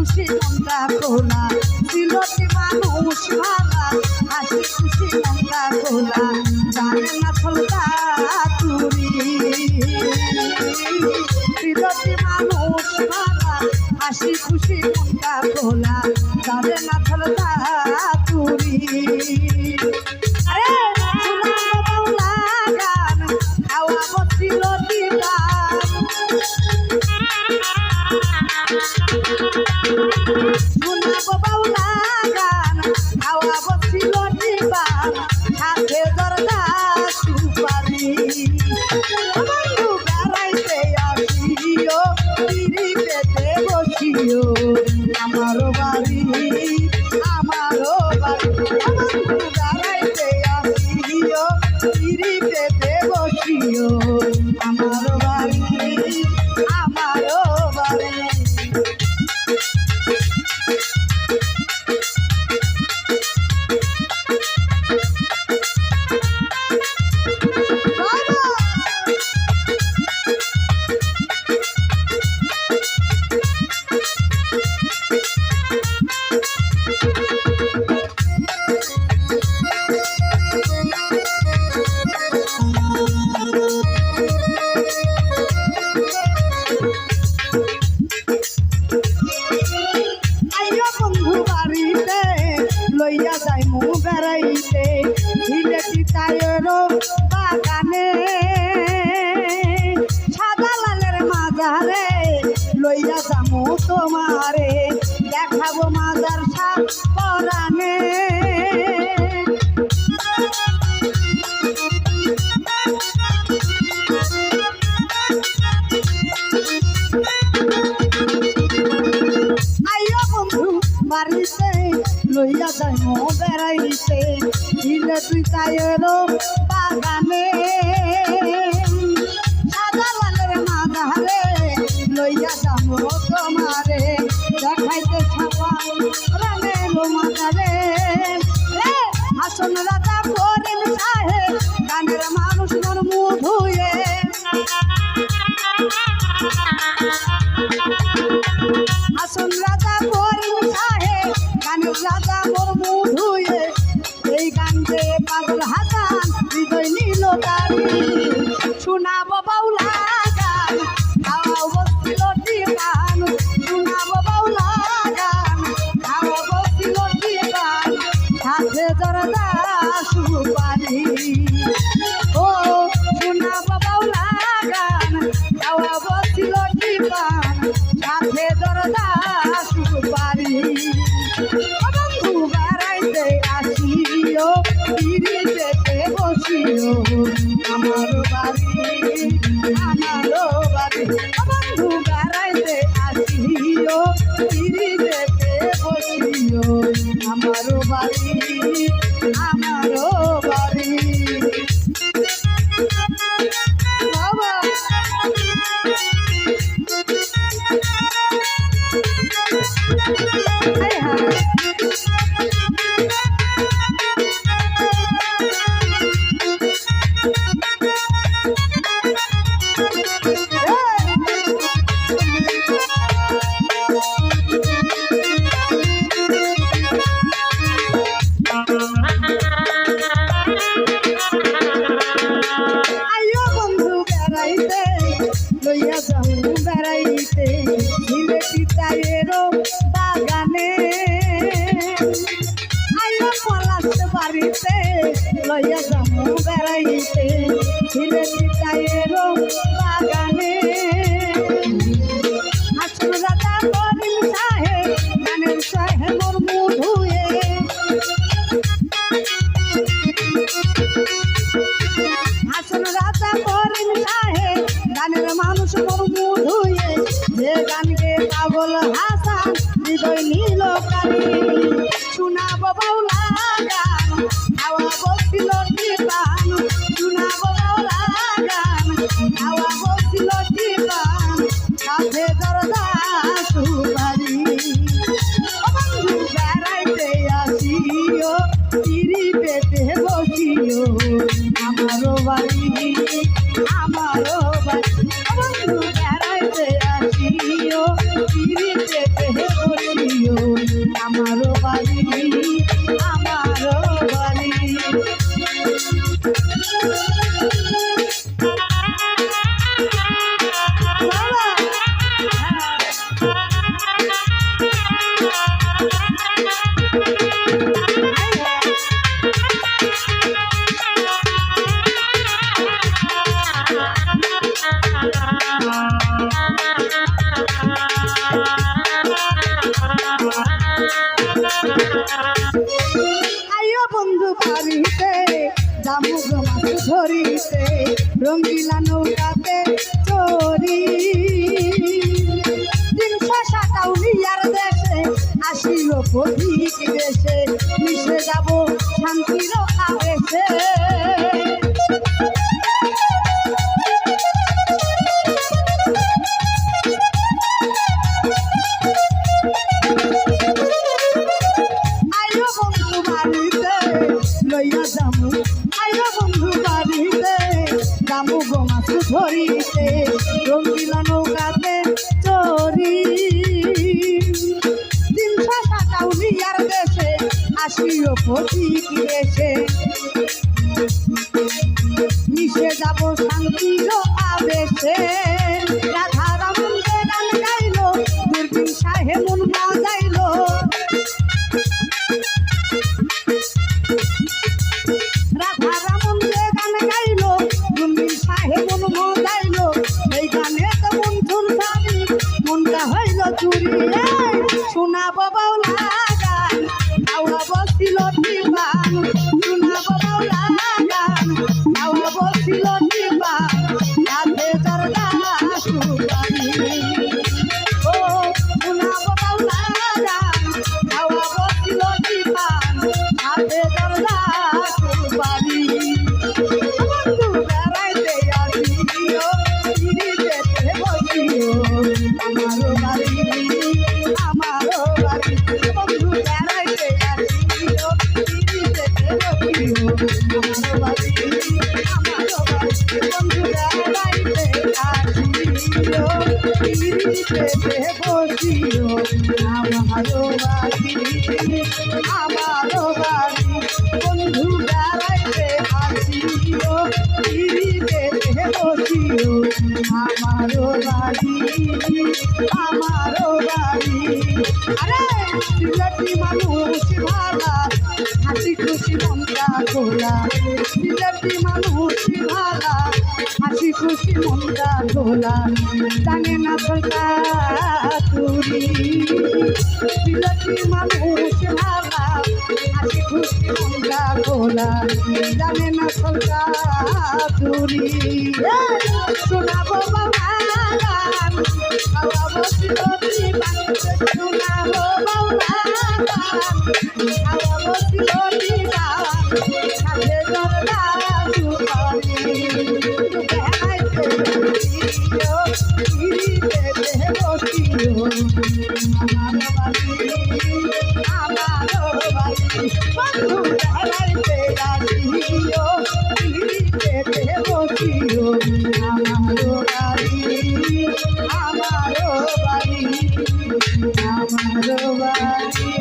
খুশি মনটা খোলা সিলটি মানুষ ভালা হাসি খুশি মনটা খোলা জানে না ছলকা তুরি সিলটি মানুষ ভালা হাসি খুশি মনটা খোলা জানে না ছলকা তুরি আরে বাউলা গান খাওয়া বসিল দিবান শোনাবো বাউলা গান খাওয়া বসিল দিবান সাথে দরজা সুপারি বন্ধু বেড়াইতে আসিও পিড়ি পেতে বসিও আমারও বাড়ি বন্ধু বেড়াইতে আসিও পিড়ি পেতে বসিও আমারও বাড়ি লইয়া যাই মু বেড়াইতে হিলেটি তায়েরও বাগানে সাদা লালের মাজারে লইয়া যামু তোমারে দেখাবো মাজার সাত পরানে আইও বন্ধু বাড়িতে লইয়া যাই মো বেড়াইতে হিলে তুই তায়েরও বাগানে সাদা লালের মাঝারে লইয়া যাবো তোমারে দেখাইতে ছাপা রানের মাঝারে হাসন রাজা করিম সাহেব গানের মানুষ মোর মুধুয়ে হাসন রাজা করিম সাহেব গানের রাজা মোর মুধুয়ে এই গান যে পাগল হাসান হৃদয় নীল তারি শোনাবো বাউলা গান খাওয়া বসিল গান শোনাবো বাউলা গান খাওয়া বসিল গান সাথে দরজা সুপারি ও শোনাবো বাউলা গান খাওয়া বসিল গান সাথে দরজা সুপারি বন্ধু বেড়াইতে আসিও পিড়ি পেতে বসিও আমার বাড়ি বন্ধু বেড়াইতে আসিও পিড়ি পেতে বসিও আমার বাড়ি বাবা লইয়া যাও বেড়াইতে হিলেটি তায়েরও বাগানে আইও পলাশ বাড়িতে লইয়া যাও বেড়াইতে হিলেটি তায়েরও বাগানে হাসন রাজা করিম সাহেব গানের সাহেব মোর মুধুয়ে হাসন রাজা করিম সাহেব গানের মানুষ মোর মুধুয়ে যে গানকে পাগল হাসান হৃদয় নীল কালি শোনাবো বাউলা গান খাওয়া বসিল দিবান শোনাবো বাউলা গান খাওয়া বসিল দিবান সাথে দরজা সুপারি বন্ধু বেড়াইতে আসিও পিড়ি পেতে বসিও আমারও বাড়ি বন্ধু বেড়াইতে আসিও পিড়ি পেতে বসিও রঙ্গিলা নৌকাতে চড়ি 360 আউলিয়ার দেশে আসিও পথিক দেশে মিশে যাব শান্তির আবেশে লইয়া যামু আইও বন্ধু বাড়িতে যামু গো মাছ ধরিতে রঙ্গিলা নৌকাতে চড়ি 360 আউলিয়ার দেশে আসিও পথিক দেশে মিশে যাব শান্তির আবেশে রাধা রামন্দে গান গাইলো দুর্বিন সাহে মন বাজাইলো রাধা রামন্দে গান গাইলো দুর্বিন সাহে মন বাজাইলো এই গানে তো মন চুরবানি মনটা হইল চুরি শোনাব বাউলা গান আওয়া বসিল দিবান শোনাব বাউলা গান আওয়া বসিল দিবান রাধে জরদা সুবানি ও শোনাব বাউলা গান আওয়া বসিল দিবান রাধে জরদা সুবানি বন্ধু বেড়াইতে আসিও গিরিতে বসিও আমারও বাড়ি বন্ধু বেড়াইতে আসিও গিরিতে বসিও আমারও বাড়ি বন্ধু বেড়াইতে আসিও গিরিতে বসিও আমারও বাড়ি বন্ধু বেড়াইতে আসিও গিরিতে বসিও আমারও বাড়ি আরে সিলেটি মানুষ ভালা হাসি খুশি মনটা খোলা সিলেটি মানুষ ভালা হাসি খুশি মনটা খোলা জানে না তুরি সিলেটি মানুষ ভালা হাসি খুশি মনটা খোলা জানে না তুরি শোনাবো বাবা গান বাবা বসিল দিবান শোনাবো বাবা গান বাবা বসিল দিবান সাথে জরদা সুপারি বেড়াইতে বসিও গিরিতে বসিও আমারও বাড়ি বন্ধু বেড়াইতে আসিও গিরিতে বসিও আমারও বাড়ি আমারও বাড়ি